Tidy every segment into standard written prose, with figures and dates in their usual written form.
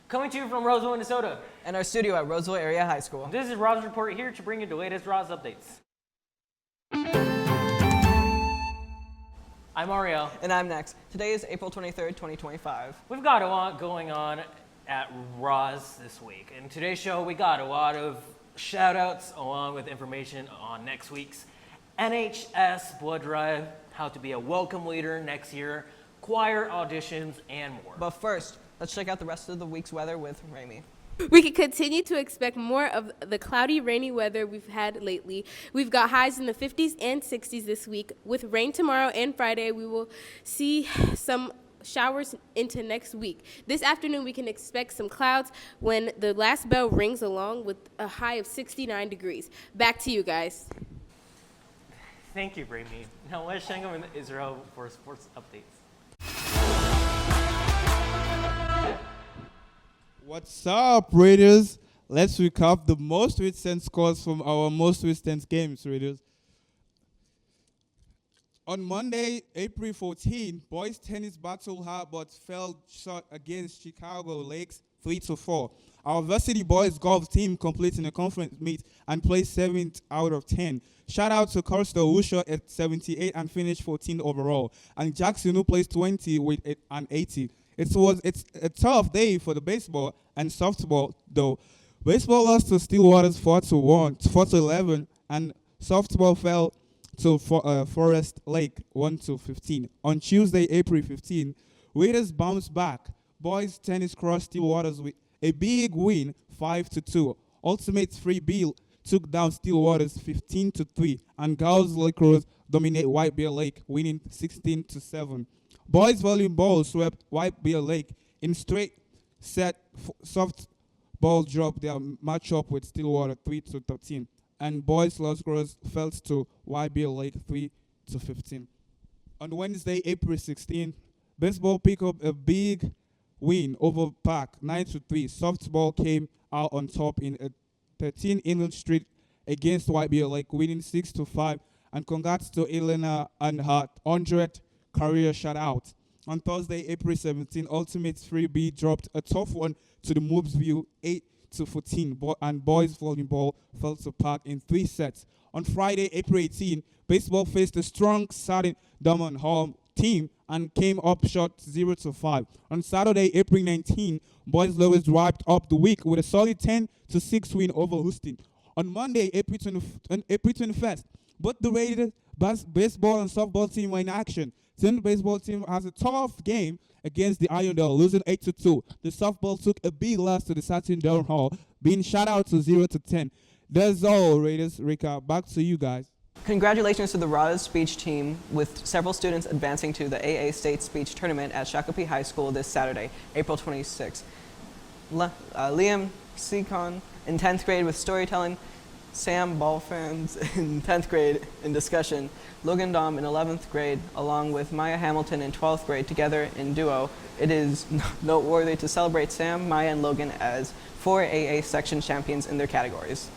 Coming to you from Roseville, Minnesota. And our studio at Roseville Area High School. This is Rob's Report here to bring you the latest Roz updates. I'm Ariel. And I'm next. Today is April 23rd, 2025. We've got a lot going on at Roz this week. In today's show, we got a lot of shout outs along with information on next week's NHS blood drive, how to be a welcome leader next year, choir auditions, and more. But first, let's check out the rest of the week's weather with Rami. We can continue to expect more of the cloudy, rainy weather we've had lately. We've got highs in the 50s and 60s this week. With rain tomorrow and Friday, we will see some showers into next week. This afternoon, we can expect some clouds when the last bell rings along with a high of 69 degrees. Back to you guys. Thank you, Rami. Now let's check in with Israel for sports updates. What's up, Raiders? Let's recap the most recent scores from our most recent games, Raiders. On Monday, April 14, boys tennis battled hard but fell short against Chicago Lakes 3-4. Our varsity boys golf team completed a conference meet and placed 7th out of 10. Shout out to Coastal, who shot at 78 and finished 14th overall, and Jackson, who placed 20 with an 80. It's a tough day for the baseball and softball, though. Baseball lost to Stillwaters 4-11, and softball fell to Forest Lake 1-15. On Tuesday, April 15, Raiders bounced back. Boys tennis crossed Stillwaters with a big win, 5-2. Ultimate 3B took down Stillwaters 15-3, and girls lacrosse dominate White Bear Lake, winning 16-7. Boys volleyball swept White Bear Lake in straight set. Softball dropped their matchup with Stillwater 3-13, and boys lacrosse fell to White Bear Lake 3-15. On Wednesday, April 16, baseball picked up a big win over Park 9-3. Softball came out on top in a 13-inning streak against White Bear Lake, winning 6-5. And congrats to Elena and her 100th career shutout. On Thursday, April 17, Ultimate 3B dropped a tough one to the Moobsville 8-14, and boys volleyball fell to Park in 3 sets. On Friday, April 18, baseball faced a strong Southern Diamond Hall team and came up short 0-5. On Saturday, April 19, boys Lowest wrapped up the week with a solid 10-6 win over Houston. On Monday, April 21st, both the Raiders baseball and softball team were in action. The baseball team has a tough game against the Irondale, losing 8-2. The softball took a big loss to the Saturn Down Hall, being shut out to 0-10. That's all, Raiders. Rika, back to you guys. Congratulations to the Roz speech team, with several students advancing to the AA State Speech Tournament at Shakopee High School this Saturday, April 26. Liam Seacon in 10th grade with storytelling, Sam Balfans in 10th grade in discussion, Logan Dom in 11th grade, along with Maya Hamilton in 12th grade, together in duo. It is noteworthy to celebrate Sam, Maya, and Logan as 4 AA section champions in their categories.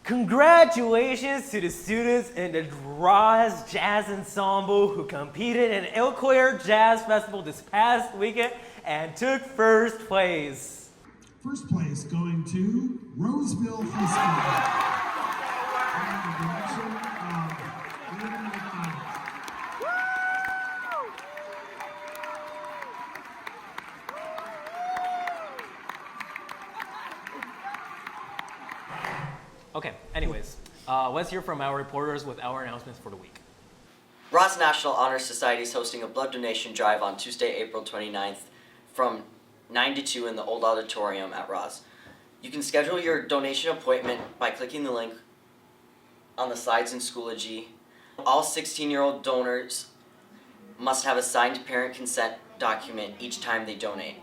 Congratulations to the students in the Roz Jazz Ensemble who competed in Eau Claire Jazz Festival this past weekend and took first place. First place going to Roseville High School. Under the direction of Ian McDonald. Okay, anyways, let's hear from our reporters with our announcements for the week. Roz National Honor Society is hosting a blood donation drive on Tuesday, April 29th from 9 to 2 in the old auditorium at Roz. You can schedule your donation appointment by clicking the link on the slides in Schoology. All 16-year-old donors must have a signed parent consent document each time they donate.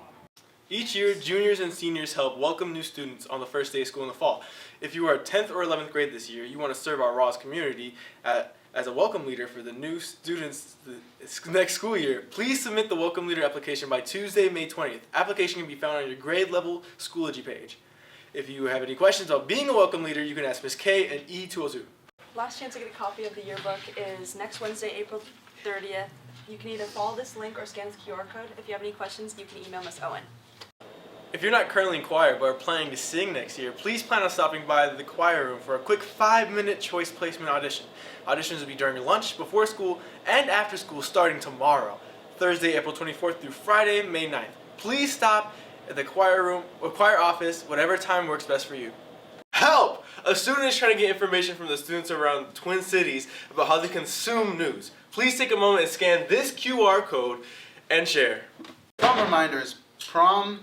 Each year, juniors and seniors help welcome new students on the first day of school in the fall. If you are 10th or 11th grade this year, you want to serve our Roz community as a welcome leader for the new students next school year. Please submit the welcome leader application by Tuesday, May 20th. Application can be found on your grade level Schoology page. If you have any questions about being a welcome leader, you can ask Ms. K and E202. Last chance to get a copy of the yearbook is next Wednesday, April 30th. You can either follow this link or scan this QR code. If you have any questions, you can email Ms. Owen. If you're not currently in choir but are planning to sing next year, please plan on stopping by the choir room for a quick 5-minute choice placement audition. Auditions will be during lunch, before school, and after school starting tomorrow, Thursday, April 24th through Friday, May 9th. Please stop at the choir room or choir office, whatever time works best for you. Help! A student is trying to get information from the students around the Twin Cities about how they consume news. Please take a moment and scan this QR code and share. Prom reminders. Prom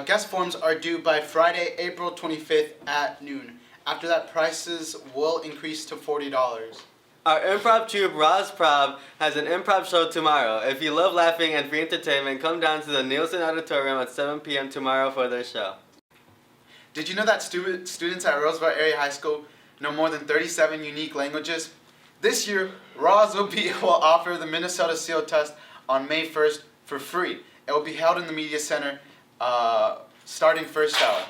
guest forms are due by Friday, April 25th at noon. After that, prices will increase to $40. Our improv troupe, Roz Prom, has an improv show tomorrow. If you love laughing and free entertainment, come down to the Nielsen Auditorium at 7 p.m. tomorrow for their show. Did you know that students at Roosevelt Area High School know more than 37 unique languages? This year, Roz will offer the Minnesota SEAL test on May 1st for free. It will be held in the Media Center starting first hour.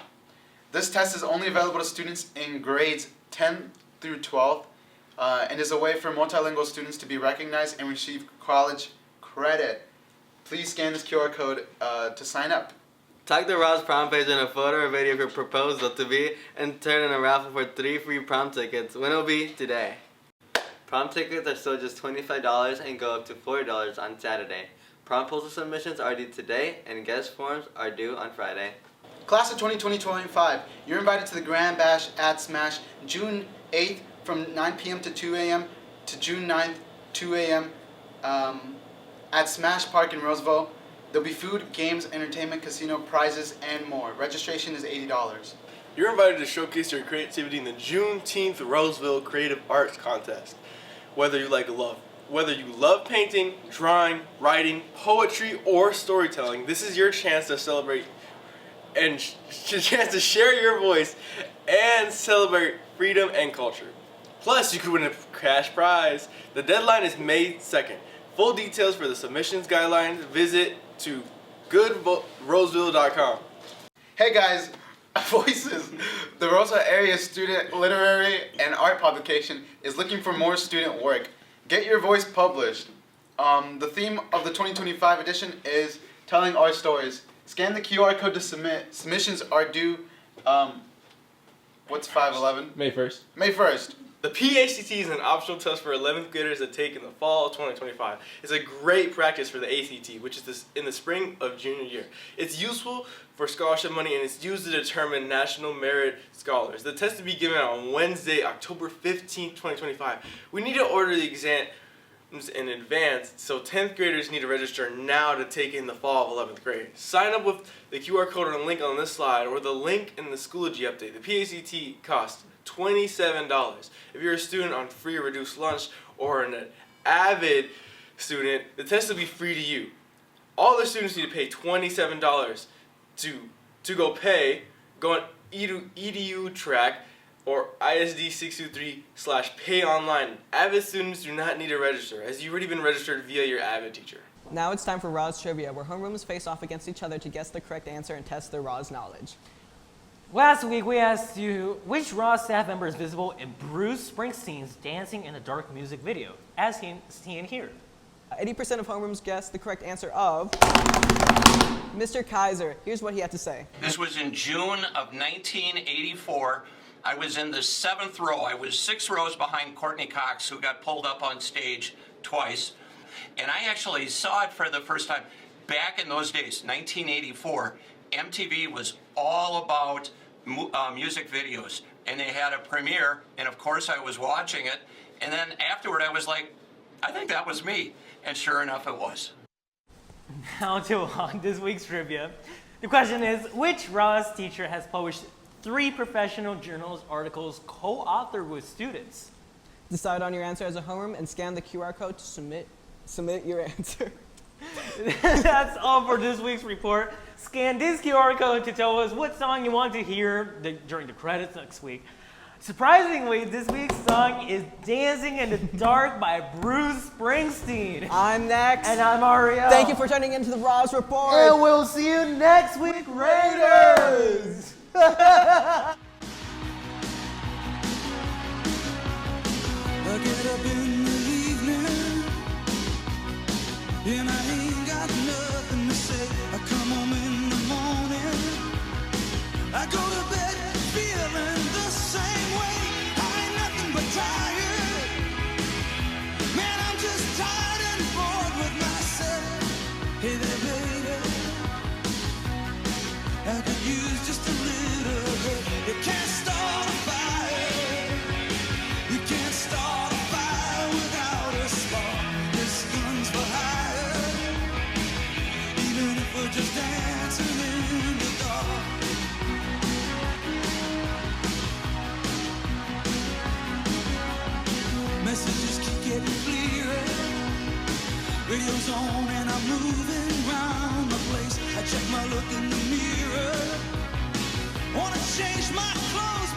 This test is only available to students in grades 10 through 12 and is a way for multilingual students to be recognized and receive college credit. Please scan this QR code to sign up. Tag the Roz Prom page in a photo or video of your proposal to be entered in a raffle for 3 free prom tickets. When will be today. Prom tickets are still just $25 and go up to $40 on Saturday. Prom proposal submissions are due today and guest forms are due on Friday. Class of 2020-25, you're invited to the Grand Bash at Smash June 8th from 9 p.m. to 2 a.m. to June 9th, 2 a.m. At Smash Park in Roseville. There'll be food, games, entertainment, casino, prizes, and more. Registration is $80. You're invited to showcase your creativity in the Juneteenth Roseville Creative Arts Contest. Whether you love painting, drawing, writing, poetry, or storytelling, this is your chance to celebrate and chance to share your voice and celebrate freedom and culture. Plus, you could win a cash prize. The deadline is May 2nd. Full details for the submissions guidelines, visit to goodroseville.com. Hey guys, Voices, the Roseville Area Student Literary and Art Publication is looking for more student work. Get your voice published. The theme of the 2025 edition is telling our stories. Scan the QR code to submit. Submissions are due, what's 5/11? May 1st. May 1st. The PACT is an optional test for 11th graders to take in the fall of 2025. It's a great practice for the ACT, which is in the spring of junior year. It's useful for scholarship money and it's used to determine national merit scholars. The test will be given out on Wednesday, October 15th, 2025. We need to order the exams in advance, so 10th graders need to register now to take in the fall of 11th grade. Sign up with the QR code or the link on this slide or the link in the Schoology update. The PACT costs $27. If you're a student on free or reduced lunch or an avid student, the test will be free to you. All the students need to pay $27 to go on EDU track or ISD 623/pay online. Avid students do not need to register, as you've already been registered via your Avid teacher. Now it's time for Roz Trivia, where homerooms face off against each other to guess the correct answer and test their Roz knowledge. Last week, we asked you which Raw staff member is visible in Bruce Springsteen's Dancing in the Dark music video, as seen here. 80% of homerooms guessed the correct answer of Mr. Kaiser. Here's what he had to say. This was in June of 1984. I was in the 7th row. I was 6 rows behind Courtney Cox, who got pulled up on stage twice. And I actually saw it for the first time. Back in those days, 1984, MTV was all about music videos. And they had a premiere, and of course I was watching it. And then afterward I was like, I think that was me. And sure enough it was. Now to this week's trivia. The question is, which Ross teacher has published 3 professional journals articles co-authored with students? Decide on your answer as a homeroom and scan the QR code to submit your answer. That's all for this week's report. Scan this QR code to tell us what song you want to hear during the credits next week. Surprisingly, this week's song is Dancing in the Dark by Bruce Springsteen. I'm next. And I'm Ariel. Thank you for tuning into the Roz Report. And we'll see you next week, Raiders! I get up in the evening and I ain't got nothing to say. I come home in the morning Hey there, baby, I could use just a little help. You can't start a fire. You can't start a fire without a spark. This gun's for hire. Even if we're just dancing in the dark. Messages keep getting clearer. Radio's on and I'm moving round the place. I check my look in the mirror. Wanna change my clothes,